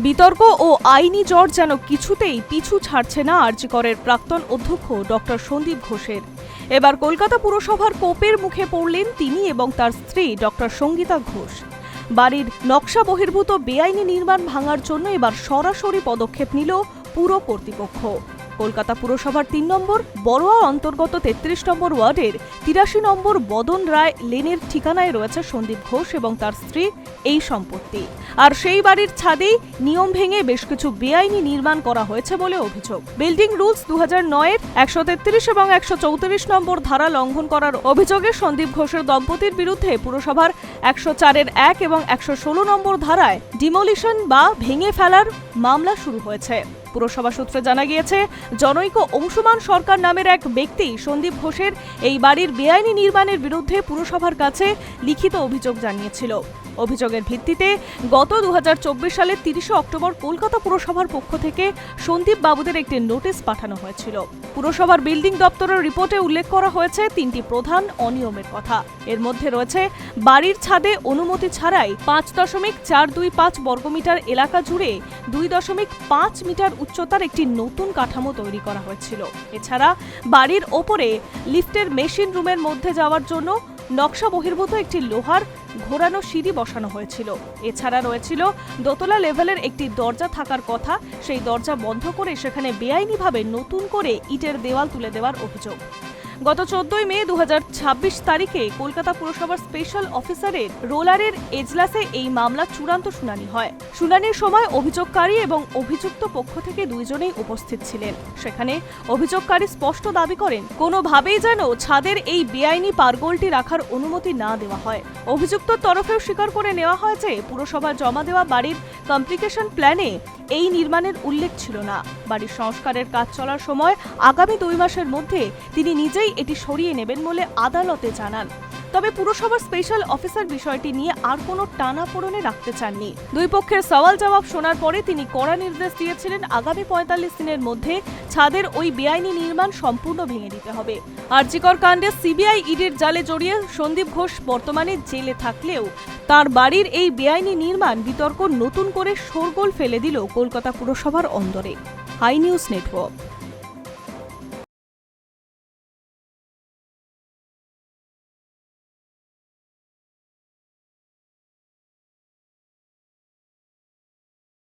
বিতর্ক ও আইনি জ্বর যেন কিছুতেই পিছু ছাড়ছে না আরজি করের প্রাক্তন অধ্যক্ষ ডক্টর সন্দীপ ঘোষের। এবার কলকাতা পুরসভার কোপের মুখে পড়লেন তিনি এবং তার স্ত্রী ডক্টর সঙ্গীতা ঘোষ। বাড়ির নকশা বহির্ভূত বেআইনি নির্মাণ ভাঙার জন্য এবার সরাসরি পদক্ষেপ নিল পুর কর্তৃপক্ষ। কলকাতা পুরসভার ৩ নম্বর বড়োয়া অন্তর্গত ৩৩ নম্বর ওয়ার্ডের ৮৩ নম্বর বদন রায় লেনের ঠিকানায় রয়েছে সন্দীপ ঘোষ এবং তার স্ত্রী এই সম্পত্তি। আর সেই বাড়ির ছাদেই নিয়ম ভেঙে বেশ কিছু বেআইনি নির্মাণ করা হয়েছে বলে অভিযোগ। বিল্ডিং রুলস ২০০৯-এর ১৩৩ এবং ১৩৪ নম্বর ধারা লঙ্ঘন করার অভিযোগে সন্দীপ ঘোষের দম্পতির বিরুদ্ধে পুরসভার ১০৪-এর ১ এবং ১১৬ নম্বর ধারায় ডিমোলিশন বা ভেঙে ফেলার মামলা শুরু হয়েছে। পুরসভা সূত্রে জানা গিয়েছে, জনৈক অংশুমান সরকার নামের এক ব্যক্তি সন্দীপ ঘোষের এই বাড়ির বেআইনি নির্মাণের বিরুদ্ধে পুরসভার কাছে লিখিত অভিযোগ জানিয়েছিল। অভিযোগের ভিত্তিতে গত ২০২৪ সালের ৩০ অক্টোবর কলকাতা পুরসভার পক্ষ থেকে সন্দীপ বাবুদের একটি নোটিশ পাঠানো হয়েছিল। পুরসভার বিল্ডিং দপ্তরের রিপোর্টে উল্লেখ করা হয়েছে ৩টি প্রধান অনিয়মের কথা। এর মধ্যে রয়েছে বাড়ির ছাদে অনুমতি ছাড়াই ৫.৪25 বর্গমিটার এলাকা জুড়ে ২.৫ মিটার উচ্চতার একটি নতুন কাঠামো তৈরি করা হয়েছিল। এছাড়া বাড়ির ওপরে লিফটের মেশিন রুমের মধ্যে যাওয়ার জন্য নকশা বহির্ভূত একটি লোহার ঘোরানো সিঁড়ি বসানো হয়েছিল। এছাড়া রয়েছিল দোতলা লেভেলের একটি দরজা থাকার কথা, সেই দরজা বন্ধ করে সেখানে বেআইনিভাবে নতুন করে ইটের দেওয়াল তুলে দেওয়ার অভিযোগ। গত ১৪ মে ২০২৬ তারিখে কলকাতা পুরসভার স্পেশাল অফিসারের রোলারের এজলাসে এই মামলা চূড়ান্ত শুনানি হয়। শুনানির সময় অভিযোগকারী এবং অভিযুক্ত পক্ষ থেকে দুইজনেই উপস্থিত ছিলেন। সেখানে অভিযোগকারী স্পষ্ট দাবি করেন, কোনোভাবেই যেন ছাদের এই বেআইনি পারগোলটি রাখার অনুমতি না দেওয়া হয়। অভিযুক্তর তরফেও স্বীকার করে নেওয়া হয় যে পুরসভা জমা দেওয়া বাড়ির কমপ্লিকেশন প্ল্যানে এই নির্মাণের উল্লেখ ছিল না। বাড়ির সংস্কারের কাজ চলার সময় আগামী ২ মাসের মধ্যে তিনি নিজেই এটি সরিয়ে নেবেন বলে আদালতে জানান। তবে পুরসভার স্পেশাল অফিসার বিষয়টি নিয়ে আর কোনো টানাপোড়েনে রাখতে চাননি। দুই পক্ষের সওয়াল জবাব শোনার পরে তিনি কড়া নির্দেশ দিয়েছিলেন, আগামী ৪৫ দিনের মধ্যে ছাদের ওই বেআইনি নির্মাণ সম্পূর্ণ ভেঙে দিতে হবে। আরজিকর কাণ্ডে সিবিআই ইডির জালে জড়িয়ে সন্দীপ ঘোষ বর্তমানে জেলে থাকলেও তার বাড়ির এই বেআইনি নির্মাণ বিতর্ক নতুন করে শোরগোল ফেলে দিল কলকাতা পুরসভার অন্দরে। Hi News network.